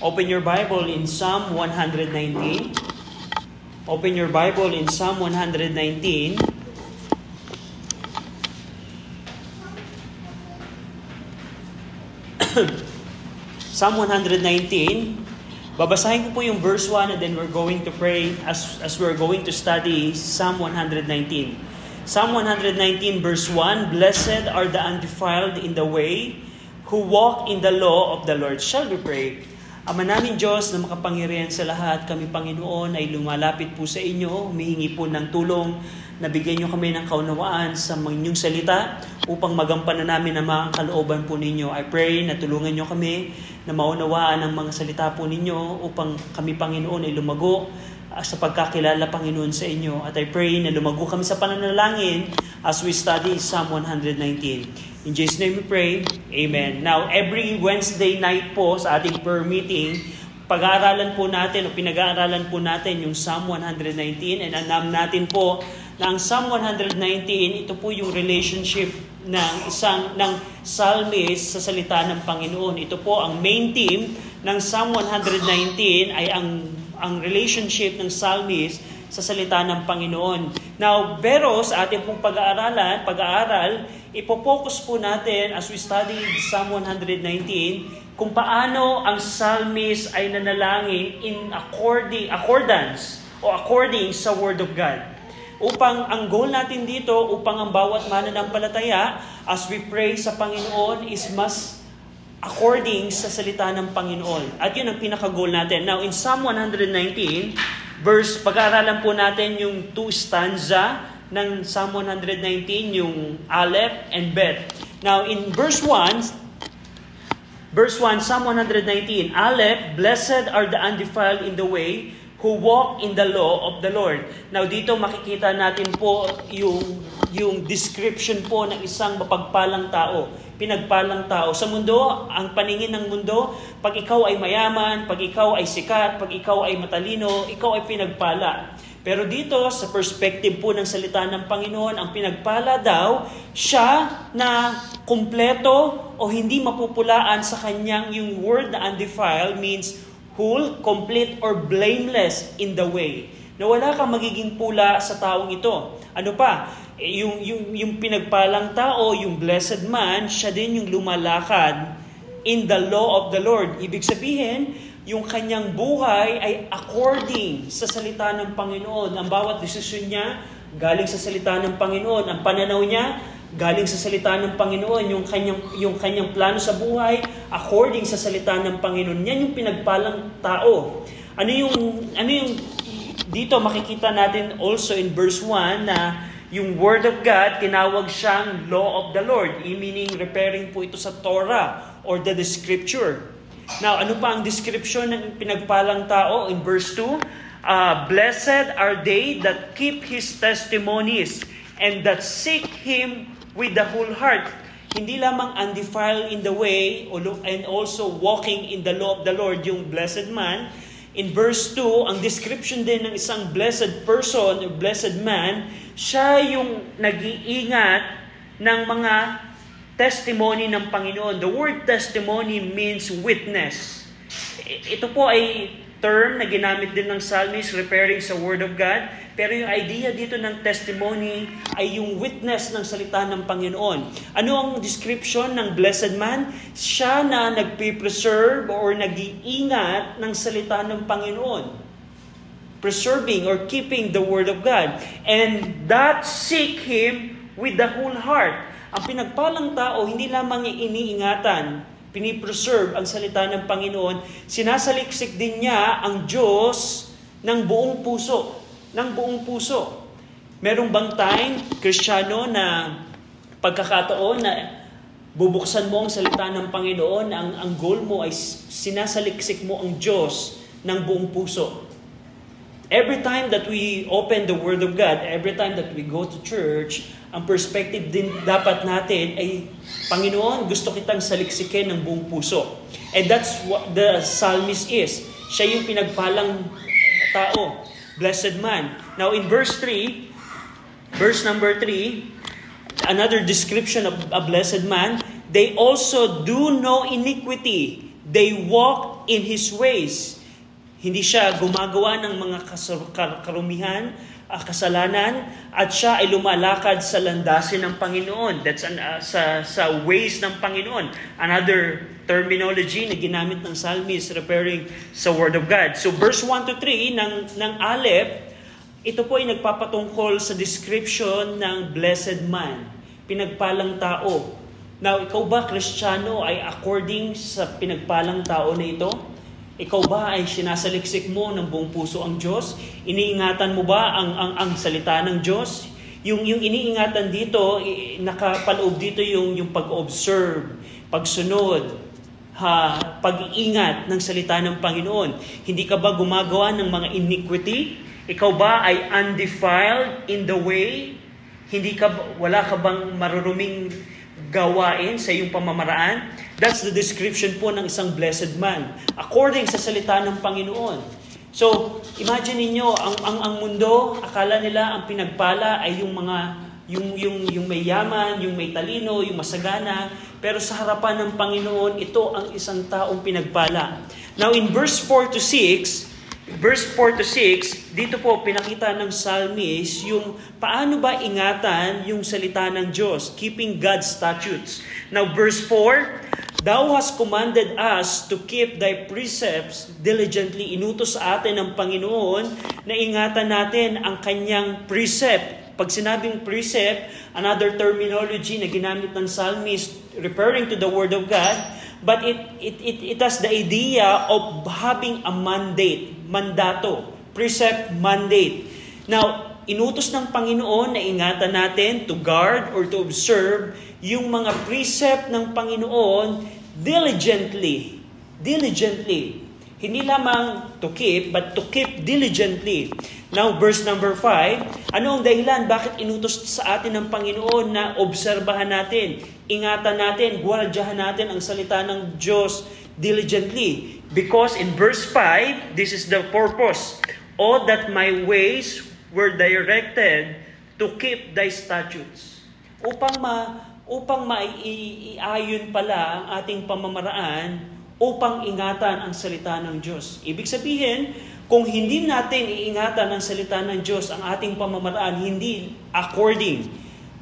Open your Bible in Psalm 119. Open your Bible in Psalm 119. Psalm 119. Babasahin ko po yung verse 1 and then we're going to pray as we're going to study Psalm 119. Psalm 119 verse 1, Blessed are the undefiled in the way, who walk in the law of the Lord. Shall we pray? Ama namin Diyos na makapangyarihan sa lahat, kami Panginoon ay lumalapit po sa inyo, humihingi po ng tulong, nabigyan niyo kami ng kaunawaan sa inyong salita upang magampanan namin ang mga kalooban po ninyo. I pray na tulungan niyo kami na maunawaan ang mga salita po ninyo upang kami Panginoon ay lumago sa pagkakilala Panginoon sa inyo. At I pray na lumago kami sa pananalangin as we study Psalm 119. In Jesus' name we pray, Amen. Now, every Wednesday night po sa ating prayer meeting, pag-aaralan po natin o pinag-aaralan po natin yung Psalm 119 and alam natin po na ang Psalm 119, ito po yung relationship ng psalmist sa salita ng Panginoon. Ito po ang main theme ng Psalm 119 ay ang relationship ng psalmist sa salita ng Panginoon. Now, pero sa ating pong pag-aaral, ipopokus po natin as we study Psalm 119 kung paano ang psalmist ay nanalangin in accordance o according sa Word of God. Upang ang goal natin dito, upang ang bawat mananampalataya as we pray sa Panginoon is mas according sa salita ng Panginoon. At yun ang pinaka-goal natin. Now, in Psalm 119, pag-aaralan po natin yung 2 stanza ng Psalm 119, yung Aleph and Bet. Now, in verse 1, Psalm 119, Aleph, Blessed are the undefiled in the way, who walk in the law of the Lord. Now, dito makikita natin po yung description po ng isang mapagpalang tao. Pinagpalang tao. Sa mundo, ang paningin ng mundo, pag ikaw ay mayaman, pag ikaw ay sikat, pag ikaw ay matalino, ikaw ay pinagpala. Pero dito, sa perspective po ng salita ng Panginoon, ang pinagpala daw, siya na kumpleto o hindi mapupulaan sa kanyang yung word na undefiled means whole, complete, or blameless in the way. Na wala kang magiging pula sa taong ito. Ano pa? Yung pinagpalang tao, yung blessed man, siya din yung lumalakad in the law of the Lord. Ibig sabihin, yung kanyang buhay ay according sa salita ng Panginoon. Ang bawat desisyon niya, galing sa salita ng Panginoon. Ang pananaw niya, galing sa salita ng Panginoon. Yung kanyang plano sa buhay, according sa salita ng Panginoon. Yan yung pinagpalang tao. Ano yung dito makikita natin also in verse 1 na yung Word of God, tinawag siyang law of the Lord. Meaning, referring po ito sa Torah or the Scripture. Now, ano pa ang description ng pinagpalang tao in verse 2? Blessed are they that keep His testimonies and that seek Him with the whole heart. Hindi lamang undefiled in the way and also walking in the law of the Lord, yung blessed man. In verse 2, ang description din ng isang blessed person, blessed man, siya yung nag-iingat ng mga testimony ng Panginoon. The word testimony means witness. Ito po ay term na ginamit din ng psalmist referring sa Word of God. Pero yung idea dito ng testimony ay yung witness ng salita ng Panginoon. Ano ang description ng blessed man? Siya na nagpe-preserve or nag-iingat ng salita ng Panginoon. Preserving or keeping the Word of God. And that seek Him with the whole heart. Ang pinagpalang tao, hindi lamang iniingatan, pinipreserve ang salita ng Panginoon, sinasaliksik din niya ang Diyos ng buong puso. Ng buong puso. Merong bang time, Kristiyano, na pagkakataon na bubuksan mo ang salita ng Panginoon, ang goal mo ay sinasaliksik mo ang Diyos ng buong puso. Every time that we open the Word of God, every time that we go to church, ang perspective din dapat natin ay, Panginoon, gusto kitang saliksikin ng buong puso. And that's what the psalmist is. Siya yung pinagpalang tao, blessed man. Now in verse number 3, another description of a blessed man, they also do no iniquity. They walk in His ways. Hindi siya gumagawa ng mga karumihan, kasalanan, at siya ay lumalakad sa landasin ng Panginoon. That's sa ways ng Panginoon. Another terminology na ginamit ng psalmist referring sa Word of God. So verse 1 to 3 ng Aleph, ito po ay nagpapatungkol sa description ng blessed man, pinagpalang tao. Now, ikaw ba, Kristiyano, ay according sa pinagpalang tao na ito? Ikaw ba ay sinasaliksik mo ng buong puso ang Diyos? Iniingatan mo ba ang salita ng Diyos? Yung iniingatan dito, nakapaloob dito yung pag-observe, pagsunod, pag-iingat ng salita ng Panginoon. Hindi ka ba gumagawa ng mga iniquity? Ikaw ba ay undefiled in the way? Wala ka bang maruruming gawain sa iyong pamamaraan? That's the description po ng isang blessed man, according sa salita ng Panginoon. So, imagine niyo ang mundo, akala nila ang pinagpala ay yung may yaman, yung may talino, yung masagana, pero sa harapan ng Panginoon, ito ang isang taong pinagpala. Now, in verse 4 to 6, dito po pinakita ng psalmist yung paano ba ingatan yung salita ng Diyos, keeping God's statutes. Now, verse 4, Thou hast commanded us to keep Thy precepts diligently. Inutos sa atin ng Panginoon na ingatan natin ang Kanyang precept. Pag sinabing precept, another terminology na ginamit ng psalmist referring to the Word of God, but it has the idea of having a mandate, mandato, precept, mandate. Now, inutos ng Panginoon na ingatan natin to guard or to observe yung mga precept ng Panginoon diligently. Hindi lamang to keep, but to keep diligently. Now, verse number 5, ano ang dahilan? Bakit inutos sa atin ng Panginoon na obserbahan natin, ingatan natin, guwardyahan natin ang salita ng Diyos diligently? Because in verse 5, this is the purpose. Oh, that my ways were directed to keep Thy statutes. Upang maiayon pala ang ating pamamaraan, upang ingatan ang salita ng Diyos. Ibig sabihin, kung hindi natin iingatan ang salita ng Diyos, ang ating pamamaraan, hindi according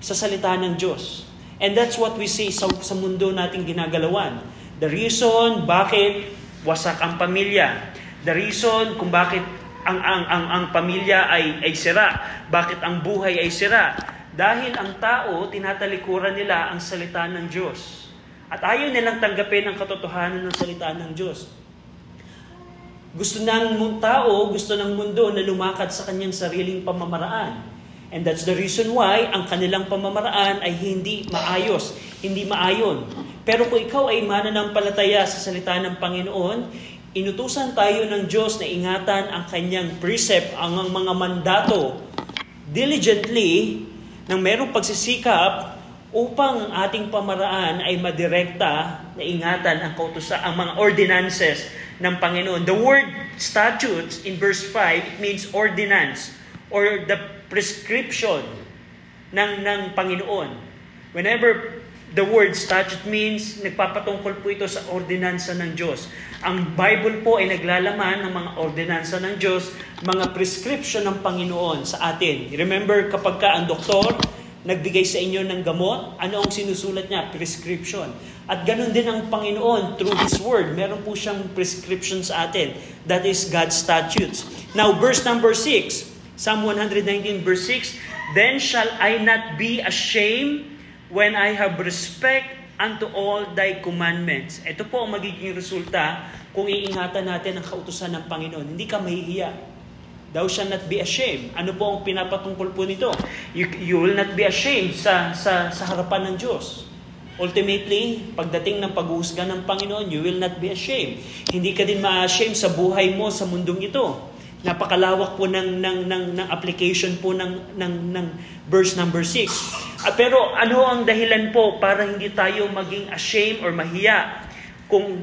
sa salita ng Diyos. And that's what we see sa mundo nating ginagalawan. The reason bakit wasak ang pamilya. The reason kung bakit ang pamilya ay sira. Bakit ang buhay ay sira. Dahil ang tao, tinatalikuran nila ang salita ng Diyos. At ayaw nilang tanggapin ang katotohanan ng salita ng Diyos. Gusto ng tao, gusto ng mundo na lumakad sa kanyang sariling pamamaraan. And that's the reason why ang kanilang pamamaraan ay hindi maayos, hindi maayon. Pero kung ikaw ay mananampalataya sa salita ng Panginoon, inutusan tayo ng Diyos na ingatan ang kanyang precept, ang mga mandato, diligently, nang merong pagsisikap, upang ang ating pamaraan ay madirekta na ingatan ang mga ordinances ng Panginoon. The word statutes in verse 5, it means ordinance or the prescription ng Panginoon. Whenever the word statute means, nagpapatungkol po ito sa ordinansa ng Diyos. Ang Bible po ay naglalaman ng mga ordinansa ng Diyos, mga prescription ng Panginoon sa atin. Remember, kapag ang doktor nagbigay sa inyo ng gamot, ano ang sinusulat niya? Prescription. At ganun din ang Panginoon through His Word. Meron po siyang prescription sa atin. That is God's statutes. Now, verse number 6, Psalm 119 verse 6, Then shall I not be ashamed when I have respect unto all Thy commandments. Ito po ang magiging resulta kung iingatan natin ang kautusan ng Panginoon. Hindi ka mahihiya. Thou shall not be ashamed. Ano po ang pinapatungkol po nito? You will not be ashamed sa harapan ng Diyos. Ultimately, pagdating ng pag-uusga ng Panginoon, you will not be ashamed. Hindi ka din ma-ashamed sa buhay mo sa mundong ito. Napakalawak po ng application po ng verse number 6. Pero ano ang dahilan po para hindi tayo maging ashamed or mahiya? Kung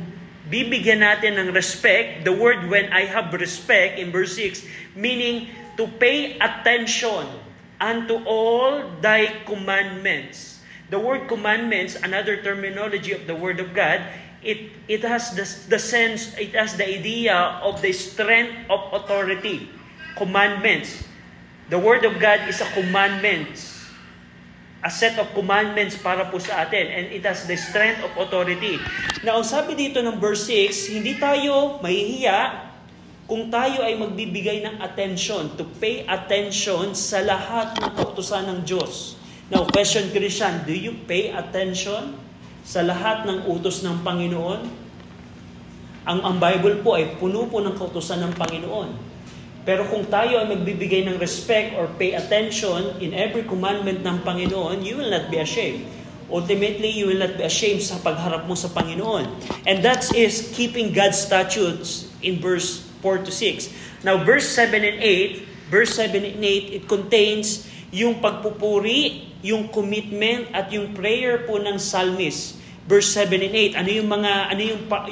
bibigyan natin ng respect, the word when I have respect in verse 6, meaning to pay attention unto all Thy commandments. The word commandments, another terminology of the Word of God, it has the sense, it has the idea of the strength of authority. Commandments. The Word of God is a commandments. A set of commandments para po sa atin. And it has the strength of authority. Now, sabi dito ng verse 6, hindi tayo mahihiya kung tayo ay magbibigay ng attention, to pay attention sa lahat ng kautusan ng Diyos. Now, question, Christian, do you pay attention sa lahat ng utos ng Panginoon? Ang Bible po ay puno po ng kautusan ng Panginoon. Pero kung tayo ay magbibigay ng respect or pay attention in every commandment ng Panginoon, you will not be ashamed. Ultimately, you will not be ashamed sa pagharap mo sa Panginoon. And that is keeping God's statutes in verse 4 to 6. Now, verse 7 and 8, it contains yung pagpupuri, yung commitment, at yung prayer po ng psalmist. Verse 7 and 8,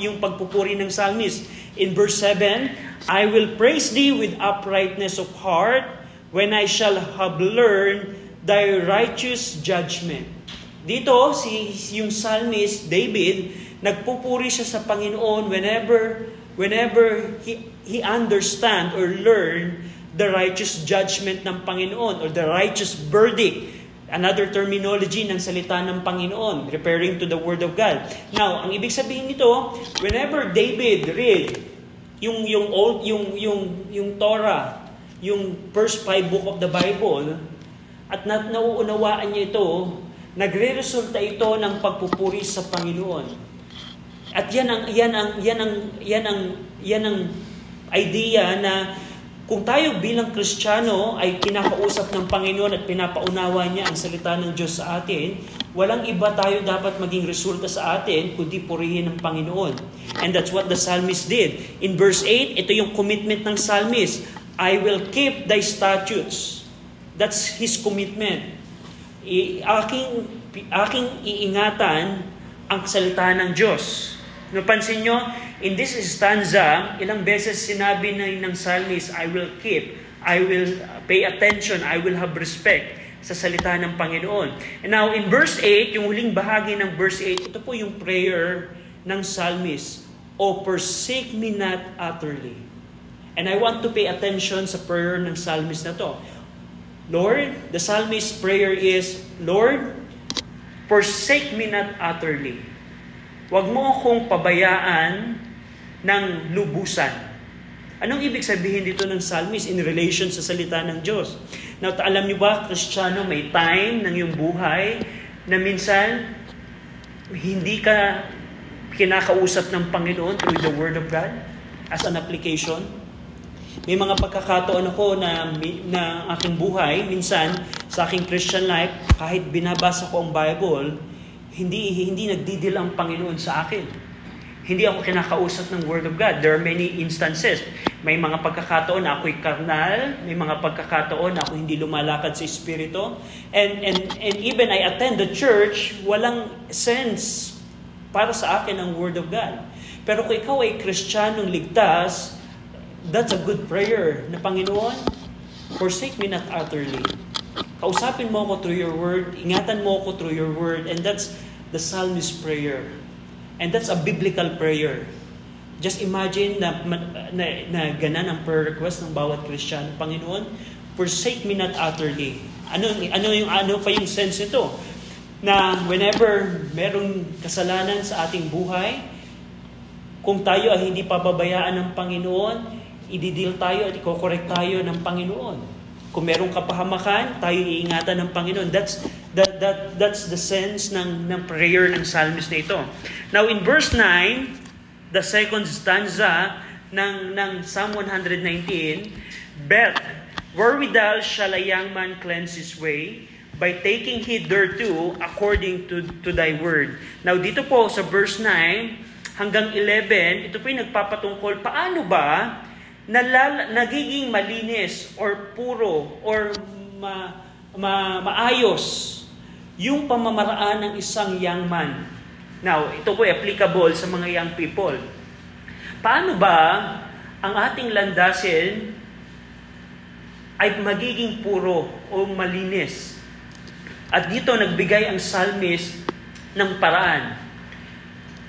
yung pagpupuri ng psalmist? In verse 7, I will praise thee with uprightness of heart when I shall have learned thy righteous judgment. Dito, yung psalmist, David, nagpupuri siya sa Panginoon whenever he understand or learn the righteous judgment ng Panginoon or the righteous verdict. Another terminology ng salita ng Panginoon, referring to the Word of God. Now, ang ibig sabihin nito, whenever David read yung Torah, yung first 5 book of the Bible, at nauunawaan niya ito, nagre-resulta ito ng pagpupuri sa Panginoon. At yan ang idea na kung tayo bilang Kristiyano ay kinakausap ng Panginoon at pinapaunawa niya ang salita ng Diyos sa atin, walang iba tayo dapat maging resulta sa atin kundi purihin ng Panginoon. And that's what the psalmist did. In verse 8, ito yung commitment ng psalmist. I will keep thy statutes. That's his commitment. Aking iingatan ang salita ng Diyos. Napansin nyo, in this stanza, ilang beses sinabi ng psalmist, I will keep, I will pay attention, I will have respect sa salita ng Panginoon. And now, in verse 8, yung huling bahagi ng verse 8, ito po yung prayer ng psalmist, O forsake me not utterly. And I want to pay attention sa prayer ng psalmist na to. Lord, the psalmist's prayer is, Lord, forsake me not utterly. Huwag mo akong pabayaan ng lubusan. Anong ibig sabihin dito ng psalmist in relation sa salita ng Diyos? Now, alam niyo ba, Kristiyano, may time ng iyong buhay na minsan hindi ka kinakausap ng Panginoon through the Word of God as an application. May mga pagkakataon ako na aking buhay, minsan sa aking Christian life, kahit binabasa ko ang Bible, hindi nagdidil ang Panginoon sa akin. Hindi ako kinakausap ng Word of God. There are many instances. May mga pagkakataon na ako'y karnal, may mga pagkakataon na ako hindi lumalakad sa Espiritu. And even I attend the church, walang sense para sa akin ang Word of God. Pero kung ikaw ay Kristiyanong ligtas, that's a good prayer na Panginoon, forsake me not utterly. Kausapin mo ako through your Word, ingatan mo ako through your Word, and that's the psalmist's prayer. And that's a biblical prayer. Just imagine na ganan ang prayer request ng bawat Kristiyano. Panginoon, forsake me not utterly. Ano pa yung sense nito? Na whenever merong kasalanan sa ating buhay, kung tayo ay hindi pababayaan ng Panginoon, ididil tayo at ikokorek tayo ng Panginoon. Kung merong kapahamakan, tayo iingatan ng Panginoon. That's the sense ng prayer ng psalmist na ito. Now in verse 9, the second stanza ng Psalm 119, But wherewithal shall a young man cleanse his way? By taking heed thereto according to thy word. Now dito po sa verse 9 hanggang 11, ito po yung nagpapatungkol, paano ba nagiging malinis or puro or maayos yung pamamaraan ng isang young man. Now, ito po applicable sa mga young people. Paano ba ang ating landasin ay magiging puro o malinis? At dito nagbigay ang psalmist ng paraan.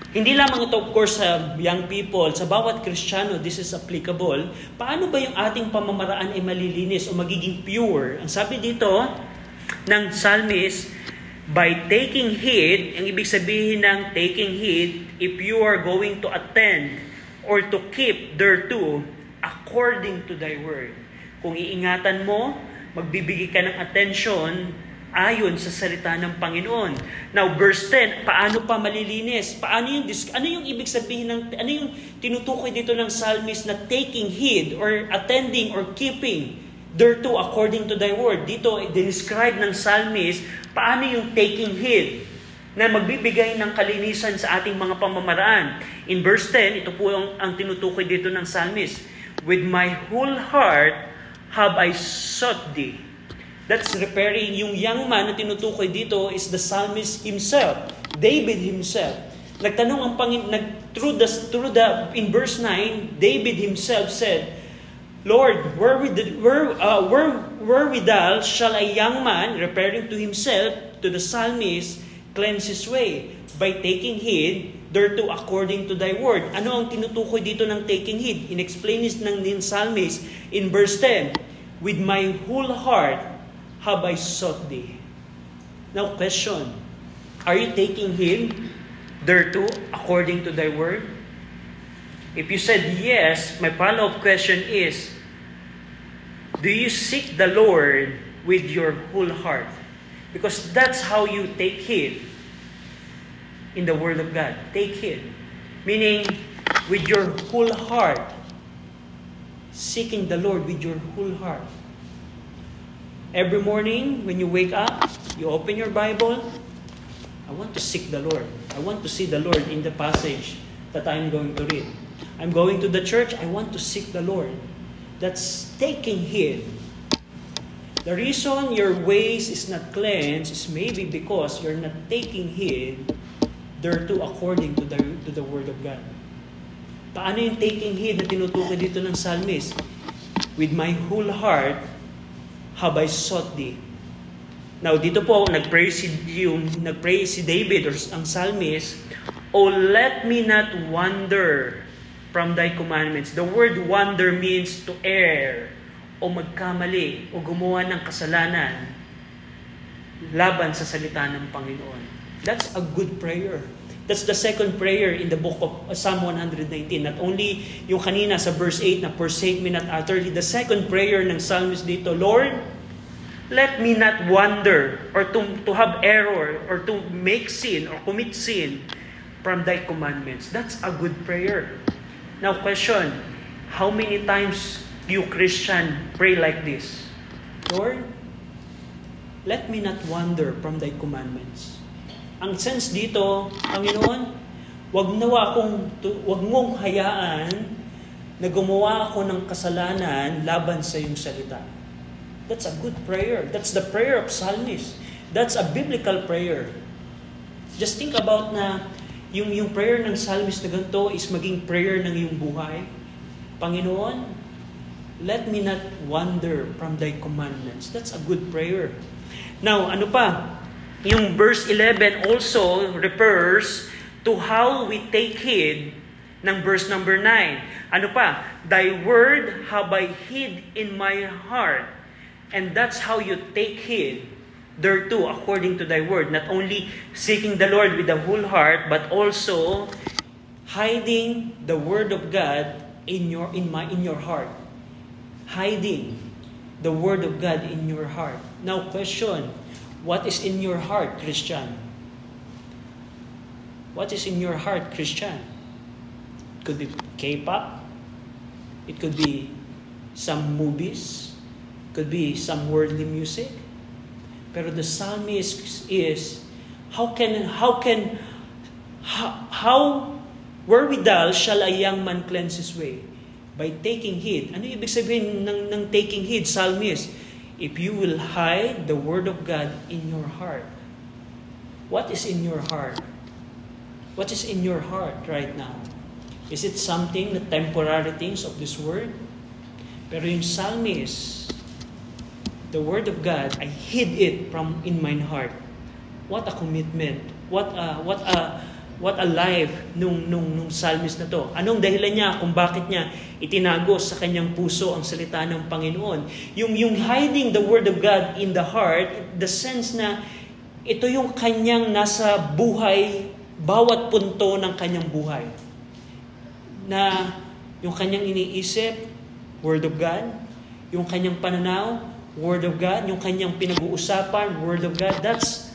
Hindi lamang ito, of course, sa young people, sa bawat Kristiyano, this is applicable. Paano ba yung ating pamamaraan ay malilinis o magiging pure? Ang sabi dito ng psalmist, by taking heed, ang ibig sabihin ng taking heed, if you are going to attend or to keep thereto according to thy word. Kung iingatan mo, magbibigay ka ng attention ayon sa salita ng Panginoon. Now, verse 10, paano pa malilinis? Ano yung ibig sabihin ano yung tinutukoy dito ng psalmist na taking heed or attending or keeping thereto according to thy word? Dito, describe ng psalmist paano yung taking heed na magbibigay ng kalinisan sa ating mga pamamaraan. In verse 10, ito po ang tinutukoy dito ng psalmist. With my whole heart have I sought thee. That's referring, yung young man na tinutukoy dito is the psalmist himself, David himself. Nagtanong ang in verse 9, David himself said, Lord, wherewithal shall a young man, referring to himself, to the psalmist, cleanse his way? By taking heed thereto according to thy word. Ano ang tinutukoy dito ng taking heed? In-explain this ng psalmist in verse 10, with my whole heart have I sought thee. Now question, are you taking heed thereto according to thy word? If you said yes, my follow-up question is, do you seek the Lord with your whole heart? Because that's how you take heed in the word of God. Take heed. Meaning, with your whole heart. Seeking the Lord with your whole heart. Every morning, when you wake up, you open your Bible, I want to seek the Lord. I want to see the Lord in the passage that I'm going to read. I'm going to the church, I want to seek the Lord. That's taking heed. The reason your ways is not cleansed is maybe because you're not taking heed thereto according to the Word of God. Paano yung taking heed na tinutukoy dito ng psalmist? With my whole heart have I sought thee. Now, dito po, nagpray si David or ang psalmist, oh, let me not wander from thy commandments. The word wander means to err, o magkamali, o gumawa ng kasalanan laban sa salita ng Panginoon. That's a good prayer. That's the second prayer in the book of Psalm 119. Not only yung kanina sa verse 8 na forsake me not utterly. The second prayer ng psalmist dito, Lord, let me not wander or to have error or to make sin or commit sin from thy commandments. That's a good prayer. Now question, how many times you Christian pray like this? Lord, let me not wander from thy commandments. Ang sense dito, Panginoon, wag mong hayaan na gumawa ako ng kasalanan laban sa iyong salita. That's a good prayer. That's the prayer of psalmist. That's a biblical prayer. Just think about na yung prayer ng psalmist na ganito is maging prayer ng iyong buhay. Panginoon, let me not wander from thy commandments. That's a good prayer. Now, ano pa? Yung verse 11 also refers to how we take heed ng verse number 9. Ano pa? Thy word have I hid in my heart. And that's how you take heed thereto according to thy word. Not only seeking the Lord with the whole heart, but also hiding the word of God in your heart. Hiding the word of God in your heart. Now question, what is in your heart, Christian? What is in your heart, Christian? It could be K-pop. It could be some movies. It could be some worldly music. Pero the psalmist is, wherewithal shall a young man cleanse his way? By taking heed. Ano ibig sabihin ng taking heed, psalmist? If you will hide the word of God in your heart. What is in your heart? What is in your heart right now? Is it something, the temporary things of this word? Pero yung psalmist, the word of God, I hid it in my heart. What a commitment. What a What a life nung psalmist na to. Anong dahilan niya kung bakit niya itinago sa kanyang puso ang salita ng Panginoon? Yung hiding the Word of God in the heart, the sense na ito yung kanyang nasa buhay, bawat punto ng kanyang buhay. Na yung kanyang iniisip, Word of God. Yung kanyang pananaw, Word of God. Yung kanyang pinag-uusapan, Word of God. That's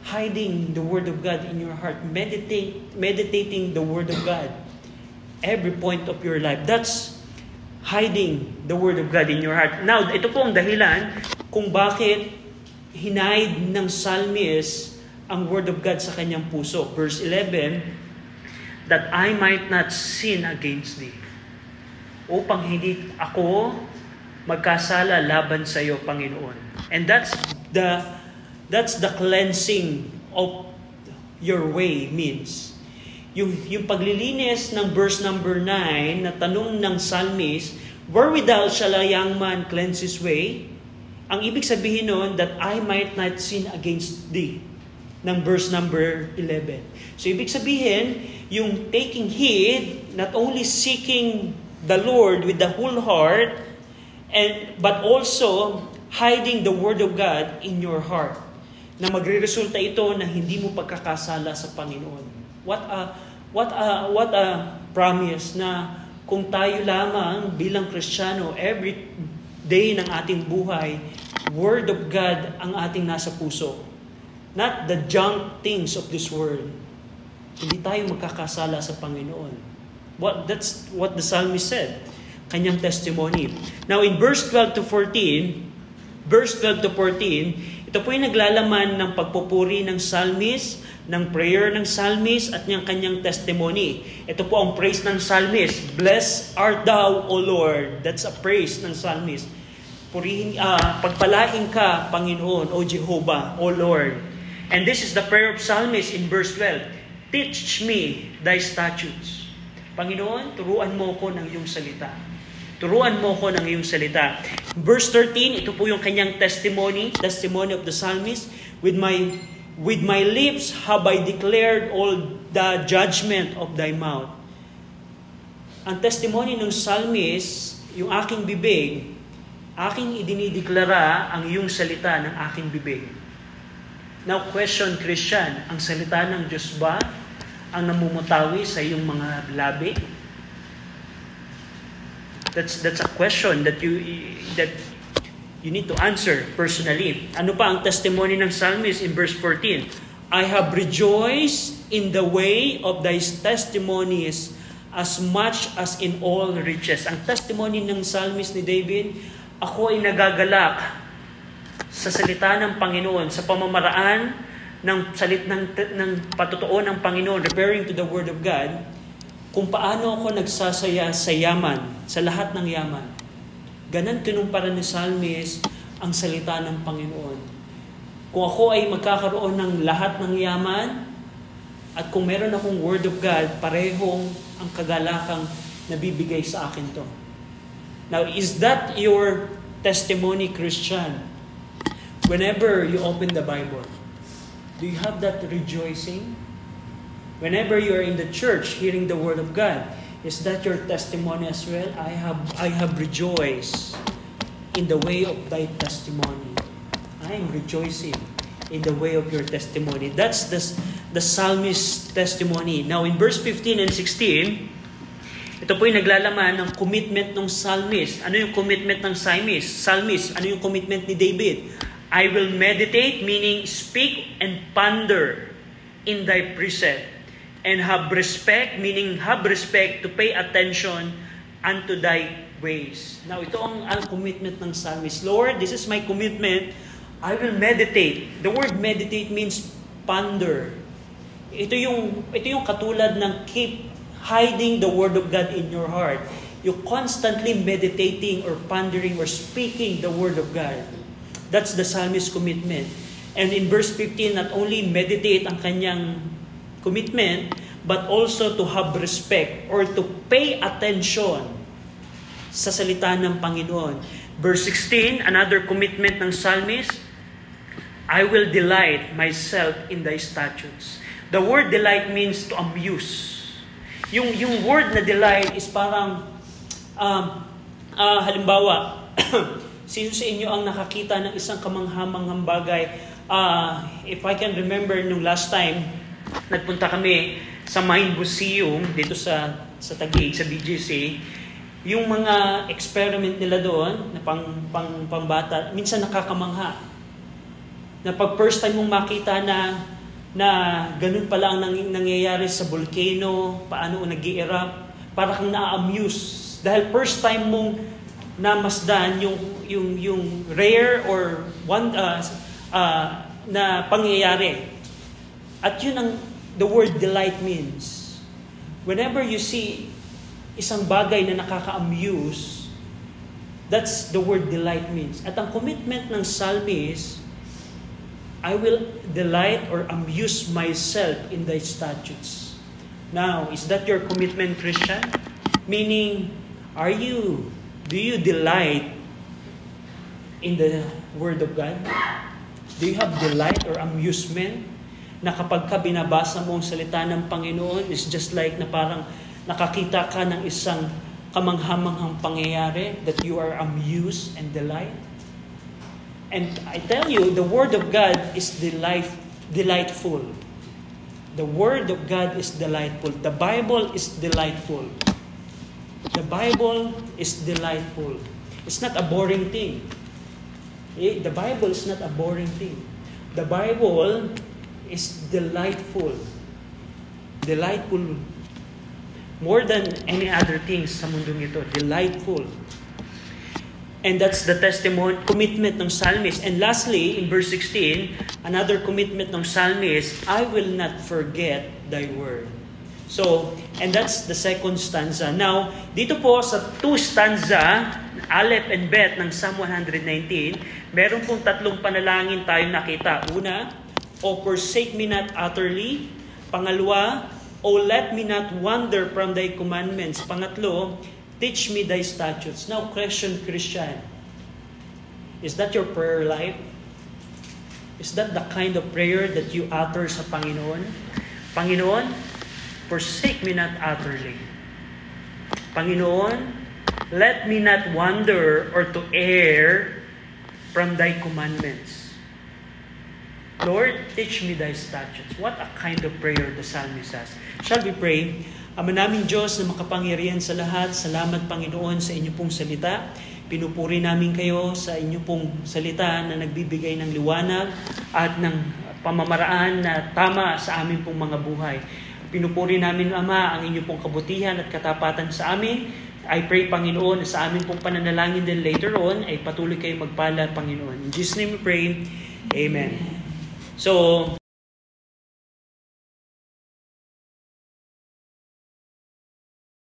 hiding the Word of God in your heart. Meditating the Word of God. Every point of your life. That's hiding the Word of God in your heart. Now, ito po ang dahilan kung bakit hinide ng psalmist ang Word of God sa kanyang puso. Verse 11, that I might not sin against thee. Upang hindi ako magkasala laban sa iyo, Panginoon. And that's the cleansing of your way means. Yung paglilinis ng verse number 9 na tanong ng psalmist, wherewithal shall a young man cleanse his way? Ang ibig sabihin nun, that I might not sin against thee. Ng verse number 11. So ibig sabihin, yung taking heed, not only seeking the Lord with the whole heart, but also hiding the Word of God in your heart. Na magre-resulta ito na hindi mo pagkakasala sa Panginoon. What a promise na kung tayo lamang bilang Kristiyano, every day ng ating buhay, Word of God ang ating nasa puso. Not the junk things of this world. Hindi tayo magkakasala sa Panginoon. That's what the psalmist said. Kanyang testimony. Now in verse 12 to 14, ito po yung naglalaman ng pagpupuri ng psalmist, ng prayer ng psalmist, at ng kanyang testimony. Ito po ang praise ng psalmist. Blessed art thou, O Lord. That's a praise ng psalmist. Pagpalain ka, Panginoon, O Jehovah, O Lord. And this is the prayer of psalmist in verse 12. Teach me thy statutes. Panginoon, turuan mo ko ng iyong salita. Turuan mo ko ng iyong salita. Verse 13, ito po yung kanyang testimony of the psalmist. With my lips have I declared all the judgment of thy mouth. Ang testimony ng psalmist, yung aking bibig, aking idinideklara ang iyong salita ng aking bibig. Now question, Christian, ang salita ng Diyos ba ang namumutawi sa iyong mga labi? That's a question that you need to answer personally. Ano pa ang testimony ng psalmist in verse 14? I have rejoiced in the way of thy testimonies as much as in all riches. Ang testimony ng psalmist ni David, ako ay nagagalak sa salita ng Panginoon, sa pamamaraan ng patotoo ng Panginoon, referring to the Word of God, kung paano ako nagsasaya sa yaman, sa lahat ng yaman. Ganon kinumpara ni Psalmist ang salita ng Panginoon. Kung ako ay magkakaroon ng lahat ng yaman, at kung meron akong Word of God, parehong ang kagalakang nabibigay sa akin to. Now, is that your testimony, Christian? Whenever you open the Bible, do you have that rejoicing? Whenever you are in the church hearing the Word of God, is that your testimony as well? I have rejoiced in the way of thy testimony. I am rejoicing in the way of your testimony. That's the psalmist's testimony. Now in verse 15 and 16, ito po yung naglalaman ng commitment ng psalmist. Ano yung commitment ng psalmist? Ano yung commitment ni David? I will meditate, meaning speak and ponder in thy precept. And have respect, meaning have respect to pay attention unto thy ways. Now, ito ang commitment ng psalmist. Lord, this is my commitment. I will meditate. The word meditate means ponder. Ito yung katulad ng keep hiding the Word of God in your heart. You constantly meditating or pondering or speaking the Word of God. That's the psalmist's commitment. And in verse 15, not only meditate ang kanyang commitment, but also to have respect or to pay attention sa salita ng Panginoon. Verse 16, another commitment ng psalmist, I will delight myself in thy statutes. The word delight means to amuse. Yung word na delight is parang, halimbawa, sino sa inyo ang nakakita ng isang kamanghamanghang bagay? If I can remember nung last time, nagpunta kami sa Mind Museum dito sa Taguig, sa BGC. Yung mga experiment nila doon na pangbata, minsan nakakamangha. Na pag first time mong makita na ganun pala ang nangyayari sa volcano, paano nag-i-erupt, para kang na-amuse. Dahil first time mong namasdan yung rare or one na pangyayari. At yun ang the word delight means. Whenever you see isang bagay na nakaka-amuse, that's the word delight means. At ang commitment ng psalmist, I will delight or amuse myself in thy statutes. Now, is that your commitment, Christian? Meaning, do you delight in the Word of God? Do you have delight or amusement na kapag ka binabasa mo ang salita ng Panginoon, is just like na parang nakakita ka ng isang kamanghamanghang pangyayari that you are amused and delight? And I tell you, the Word of God is delightful. The Word of God is delightful. The Bible is delightful. The Bible is delightful. It's not a boring thing. The Bible is not a boring thing. The Bible is delightful. Delightful. More than any other things sa mundong ito. Delightful. And that's the commitment ng psalmist. And lastly, in verse 16, another commitment ng psalmist, I will not forget thy word. So, and that's the second stanza. Now, dito po sa two stanza, Aleph and Bet ng Psalm 119, meron pong tatlong panalangin tayong nakita. Una, O forsake me not utterly. Pangalawa, O let me not wander from thy commandments. Pangatlo, teach me thy statutes. Now, question, Christian, is that your prayer life? Is that the kind of prayer that you utter sa Panginoon? Panginoon, forsake me not utterly. Panginoon, let me not wander or to err from thy commandments. Lord, teach me thy statutes. What a kind of prayer the psalmist has. Shall we pray? Ama naming Diyos na makapangyarihan sa lahat, salamat Panginoon sa inyo pong salita. Pinupuri namin kayo sa inyo pong salita na nagbibigay ng liwanag at ng pamamaraan na tama sa amin pong mga buhay. Pinupuri namin, Ama, ang inyo pong kabutihan at katapatan sa amin. I pray, Panginoon, na sa amin pong pananalangin din later on ay patuloy kayo magpala, Panginoon. In Jesus' name we pray, Amen. So,